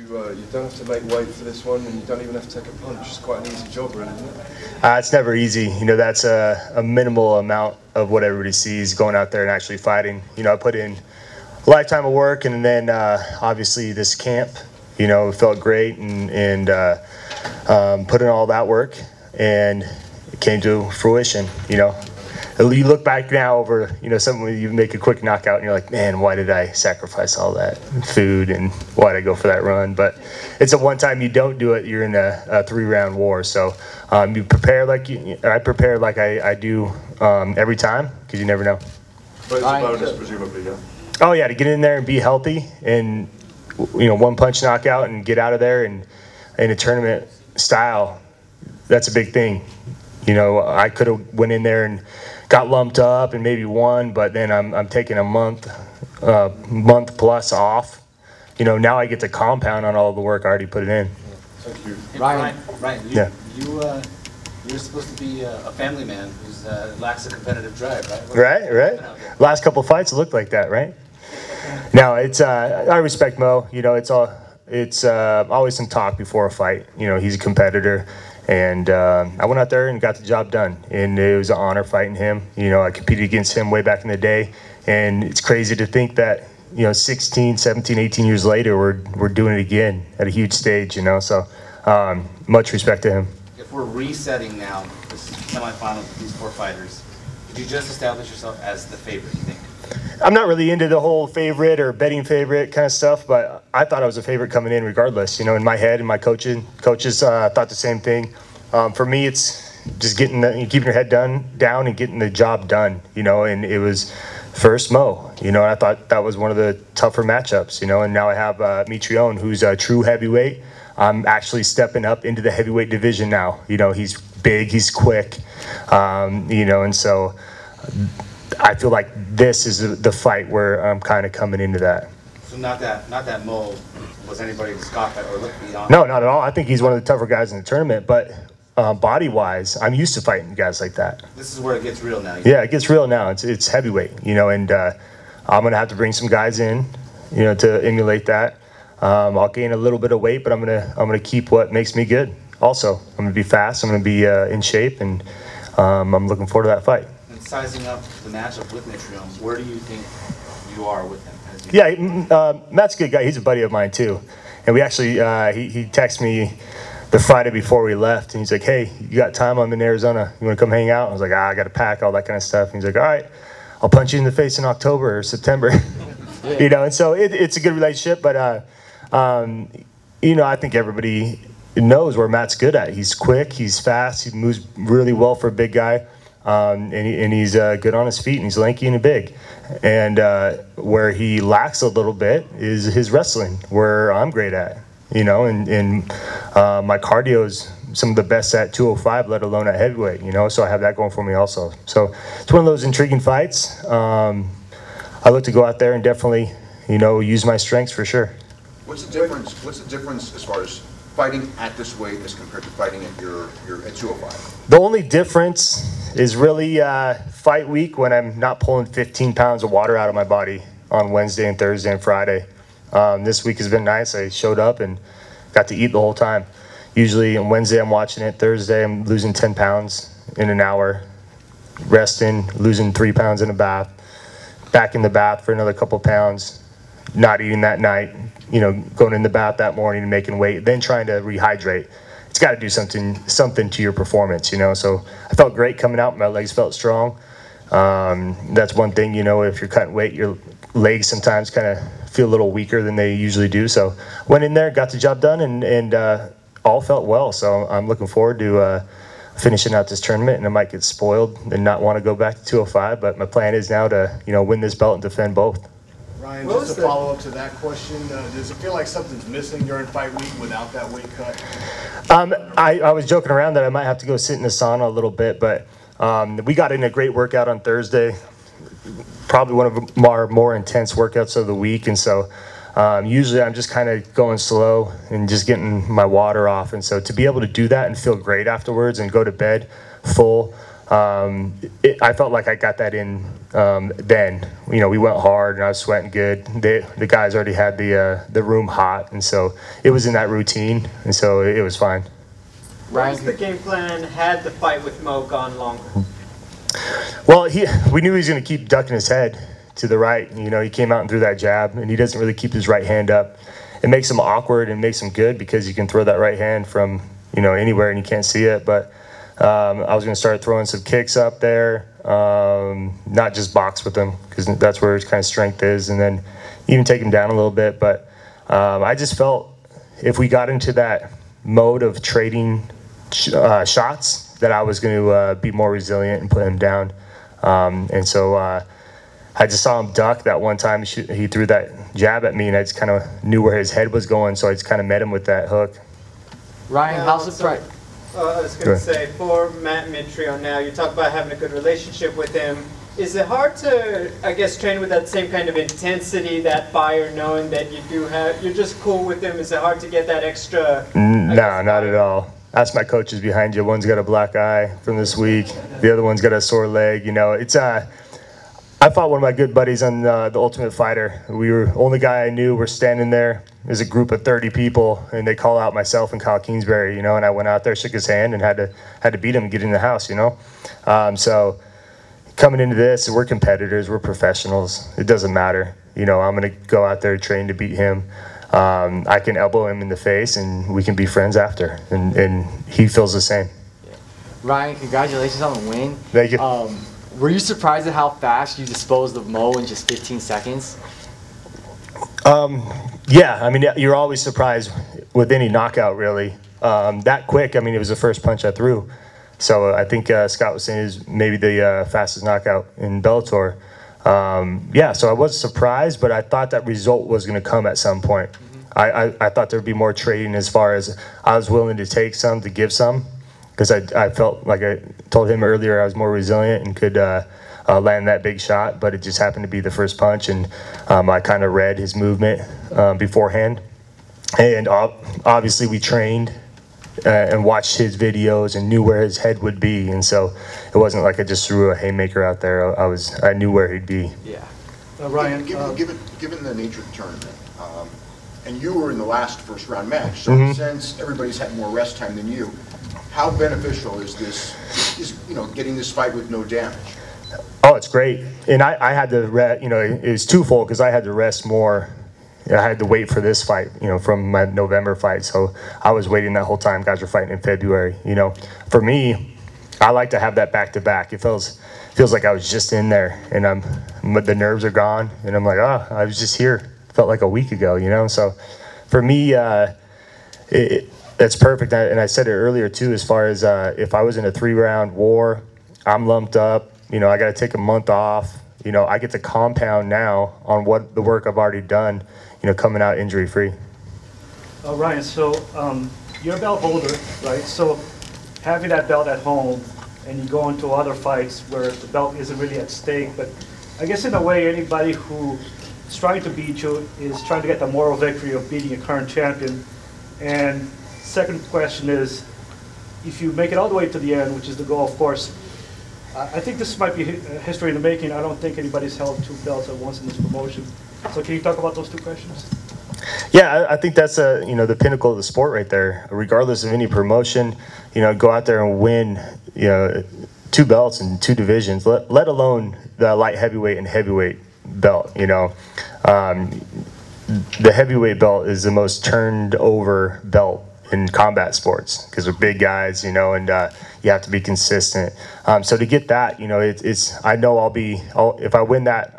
You don't have to make weight for this one, and you don't even have to take a punch. It's quite an easy job, really, isn't it? It's never easy. You know, that's a minimal amount of what everybody sees going out there and actually fighting. You know, I put in a lifetime of work, and then obviously this camp, you know, felt great, and put in all that work, and it came to fruition, you know. You look back now over, you know, something where you make a quick knockout and you're like, man, why did I sacrifice all that food and why did I go for that run? But it's a one time you don't do it, you're in a 3-round war. So you prepare like I prepare like I do every time, because you never know. But it's a bonus, presumably, yeah? Oh yeah, to get in there and be healthy and, you know, one punch knockout and get out of there and in a tournament style, that's a big thing. You know, I could have went in there and got lumped up and maybe won, but then I'm taking a month plus off. You know, now I get to compound on all the work I already put it in. Thank you. Hey, Ryan, Yeah. you're supposed to be a family man who lacks a competitive drive, right? Right. Last couple fights looked like that, right? No, it's I respect Mo. You know, it's always some talk before a fight. You know, he's a competitor. And I went out there and got the job done. And it was an honor fighting him. You know, I competed against him way back in the day. And it's crazy to think that, you know, 16, 17, 18 years later, we're doing it again at a huge stage, you know. So much respect to him. If we're resetting now, this semifinal with these 4 fighters, did you just establish yourself as the favorite, you think? I'm not really into the whole favorite or betting favorite kind of stuff, but I thought I was a favorite coming in regardless. You know, in my head and my coaches thought the same thing. For me, it's just keeping your head down and getting the job done, you know, and it was first Mo, you know, and I thought that was one of the tougher matchups, you know, and now I have Mitrione, who's a true heavyweight. I'm actually stepping up into the heavyweight division now. You know, he's big, he's quick, you know, and so I feel like this is the fight where I'm kind of coming into that. So not that Mo was anybody to scoff at or look beyond. No, not at all. I think he's one of the tougher guys in the tournament, but body-wise, I'm used to fighting guys like that. This is where it gets real now. Yeah, it gets real now. It's heavyweight, you know, and I'm gonna have to bring some guys in, you know, to emulate that. I'll gain a little bit of weight, but I'm gonna keep what makes me good. Also, I'm gonna be fast. I'm gonna be in shape, and I'm looking forward to that fight. And sizing up the matchup with Mitrione, where do you think you are with him? Yeah, Matt's a good guy. He's a buddy of mine too, and we actually he texted me the Friday before we left, and he's like, "Hey, you got time? I'm in Arizona. You want to come hang out?" I was like, "I got to pack, all that kind of stuff." And he's like, "All right, I'll punch you in the face in October or September." Yeah. You know, and so it's a good relationship, but you know, I think everybody knows where Matt's good at. He's quick, he's fast, he moves really well for a big guy, and he's good on his feet, and he's lanky and big. And where he lacks a little bit is his wrestling, where I'm great at. You know, and my cardio is some of the best at 205, let alone at heavyweight, you know, so I have that going for me also. So it's one of those intriguing fights. I look to go out there and definitely, you know, use my strengths for sure. What's the difference as far as fighting at this weight as compared to fighting at your at 205? The only difference is really fight week when I'm not pulling 15 pounds of water out of my body on Wednesday and Thursday and Friday. This week has been nice. I showed up and got to eat the whole time. Usually on Wednesday I'm watching it. Thursday I'm losing 10 pounds in an hour, resting, losing 3 pounds in a bath, back in the bath for another couple pounds, not eating that night, you know, going in the bath that morning and making weight, then trying to rehydrate. It's got to do something to your performance, you know. So I felt great coming out. My legs felt strong. That's one thing, you know, if you're cutting weight, your legs sometimes kind of feel a little weaker than they usually do. So went in there, got the job done, and all felt well. So I'm looking forward to finishing out this tournament, and I might get spoiled and not want to go back to 205, but my plan is now to, you know, win this belt and defend both. Ryan, just to follow up to that question, does it feel like something's missing during fight week without that weight cut? I was joking around that I might have to go sit in the sauna a little bit, but we got in a great workout on Thursday, probably one of our more intense workouts of the week, and so usually I'm just kind of going slow and just getting my water off, and so to be able to do that and feel great afterwards and go to bed full, I felt like I got that in then. You know, we went hard and I was sweating good. The guys already had the room hot, and so it was in that routine, and so it was fine. What was the game plan had the fight with Mo gone longer? Well, we knew he was going to keep ducking his head to the right. You know, he came out and threw that jab, and he doesn't really keep his right hand up. It makes him awkward and makes him good because you can throw that right hand from, you know, anywhere and you can't see it. But I was going to start throwing some kicks up there, not just box with him because that's where his kind of strength is, and then even take him down a little bit. But I just felt if we got into that mode of trading shots, that I was going to be more resilient and put him down. And so I just saw him duck that one time. He threw that jab at me, and I just kind of knew where his head was going, so I just kind of met him with that hook. Ryan, how's the fight? I was going to say, for Matt Mitrione now, you talk about having a good relationship with him. Is it hard to, I guess, train with that same kind of intensity, that fire, knowing that you're just cool with him? Is it hard to get that extra? No, not at all. Ask my coaches behind you. One's got a black eye from this week. The other one's got a sore leg. You know, it's I fought one of my good buddies on The Ultimate Fighter. We were only guy I knew. We're standing there. There's a group of 30 people, and they call out myself and Kyle Kingsbury. You know, and I went out there, shook his hand, and had to beat him and get in the house. You know, so coming into this, we're competitors. We're professionals. It doesn't matter. You know, I'm gonna go out there train to beat him. I can elbow him in the face, and we can be friends after. And he feels the same. Yeah. Ryan, congratulations on the win. Thank you. Were you surprised at how fast you disposed of Mo in just 15 seconds? Yeah, I mean, you're always surprised with any knockout, really. That quick, I mean, it was the first punch I threw. So I think Scott was saying is maybe the fastest knockout in Bellator. Yeah, so I was surprised, but I thought that result was going to come at some point. I thought there would be more trading as far as I was willing to take some to give some, because I felt like I told him earlier I was more resilient and could land that big shot, but it just happened to be the first punch, and I kind of read his movement beforehand. And obviously we trained and watched his videos and knew where his head would be, and so it wasn't like I just threw a haymaker out there. I knew where he'd be. Yeah. Ryan, given the nature of the tournament, and you were in the first round match, so since everybody's had more rest time than you, how beneficial is this? You know, getting this fight with no damage? Oh, it's great. And I had to rest. You know, it was twofold because I had to rest more. I had to wait for this fight, you know, from my November fight. So I was waiting that whole time. Guys were fighting in February. You know, for me, I like to have that back to back. It feels like I was just in there, and the nerves are gone, and I'm like, oh, I was just here. Felt like a week ago, you know. So for me, it's perfect. And I said it earlier too, as far as if I was in a 3-round war, I'm lumped up. You know, I got to take a month off. You know, I get to compound now on what the work I've already done, you know, coming out injury-free. Ryan, so you're a belt holder, right? So having that belt at home and you go into other fights where the belt isn't really at stake, but I guess in a way anybody who is trying to beat you is trying to get the moral victory of beating a current champion. And second question is, if you make it all the way to the end, which is the goal, of course, I think this might be history in the making. I don't think anybody's held 2 belts at once in this promotion. So can you talk about those 2 questions? Yeah, I think that's you know, the pinnacle of the sport right there. Regardless of any promotion, you know, go out there and win, you know, 2 belts in 2 divisions. Let alone the light heavyweight and heavyweight belt. You know, the heavyweight belt is the most turned over belt in combat sports because they're big guys, you know, and you have to be consistent. So to get that, you know, it's I know if I win that,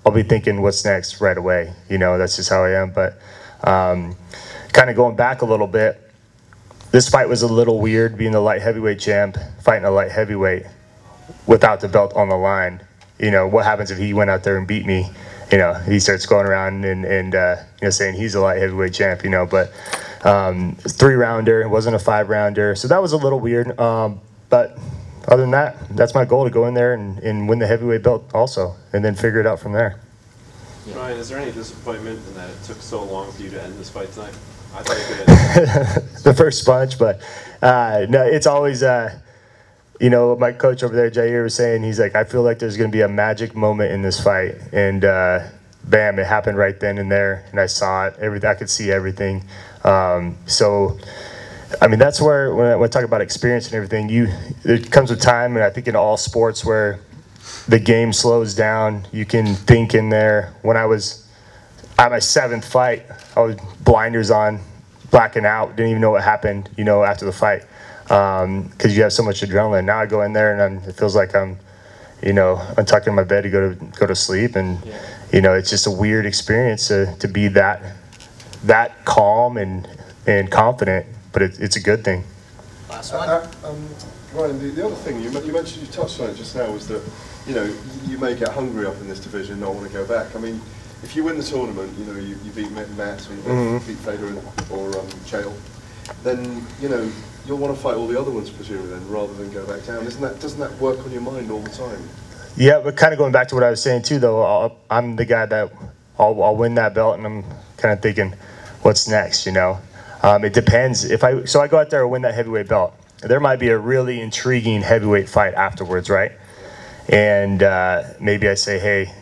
I'll be thinking what's next right away. You know, that's just how I am. But kind of going back a little bit, this fight was a little weird, being the light heavyweight champ, fighting a light heavyweight without the belt on the line. You know, what happens if he went out there and beat me? You know, he starts going around and you know, saying he's a light heavyweight champ, you know, but 3-rounder, it wasn't a 5-rounder. So that was a little weird. But other than that, that's my goal, to go in there and win the heavyweight belt also, and then figure it out from there. Ryan, is there any disappointment in that it took so long for you to end this fight tonight? I thought you could end it. The first punch, but no, it's always you know, my coach over there, Jair, was saying, he's like, I feel like there's going to be a magic moment in this fight. And bam, it happened right then and there. And I saw it. I could see everything. So, I mean, that's where, when I talk about experience and everything, there comes a time, and I think in all sports, where the game slows down. You can think in there. When I was at my 7th fight, I was blinders on, blacking out, didn't even know what happened, you know, after the fight. Because you have so much adrenaline. Now I go in there and it feels like I'm, you know, untucking my bed to go to sleep, and you know, it's just a weird experience to be that calm and confident. But it's a good thing. Last one. Ryan, the other thing you mentioned, you touched on it just now, was that, you know, you may get hungry up in this division, not want to go back. I mean, if you win the tournament, you know, you beat Matt, or you beat Fader or Chael, then, you know, you'll want to fight all the other ones presumably then, rather than go back down. Doesn't that work on your mind all the time? Yeah, but kind of going back to what I was saying too, though, I'm the guy that I'll win that belt, and I'm kind of thinking, what's next, you know? It depends. So I go out there and win that heavyweight belt, there might be a really intriguing heavyweight fight afterwards, right? And maybe I say, hey,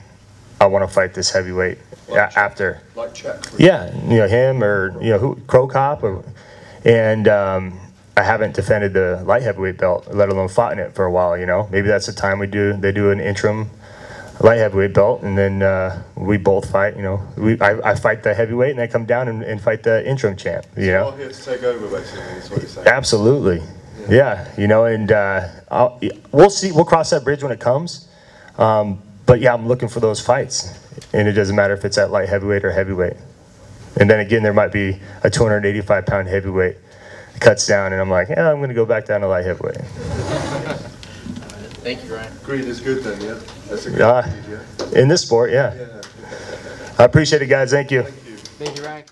I want to fight this heavyweight after. Like Czech. Yeah, you know, him, or, you know, Crow Cop, and I haven't defended the light heavyweight belt, let alone fought in it for a while, you know. Maybe that's the time they do an interim light heavyweight belt, and then we both fight, you know. I fight the heavyweight, and I come down and fight the interim champ, you know. You're all here to take over, basically, is what you're saying. Absolutely. Yeah, you know, and we'll see. We'll cross that bridge when it comes. But yeah, I'm looking for those fights, and it doesn't matter if it's at light heavyweight or heavyweight. And then again, there might be a 285-pound heavyweight cuts down, and I'm like, yeah, I'm going to go back down to light heavyweight. Thank you, Ryan. Greed is good then, yeah? That's a good attitude, yeah? In this sport, yeah. I appreciate it, guys. Thank you. Thank you, Ryan.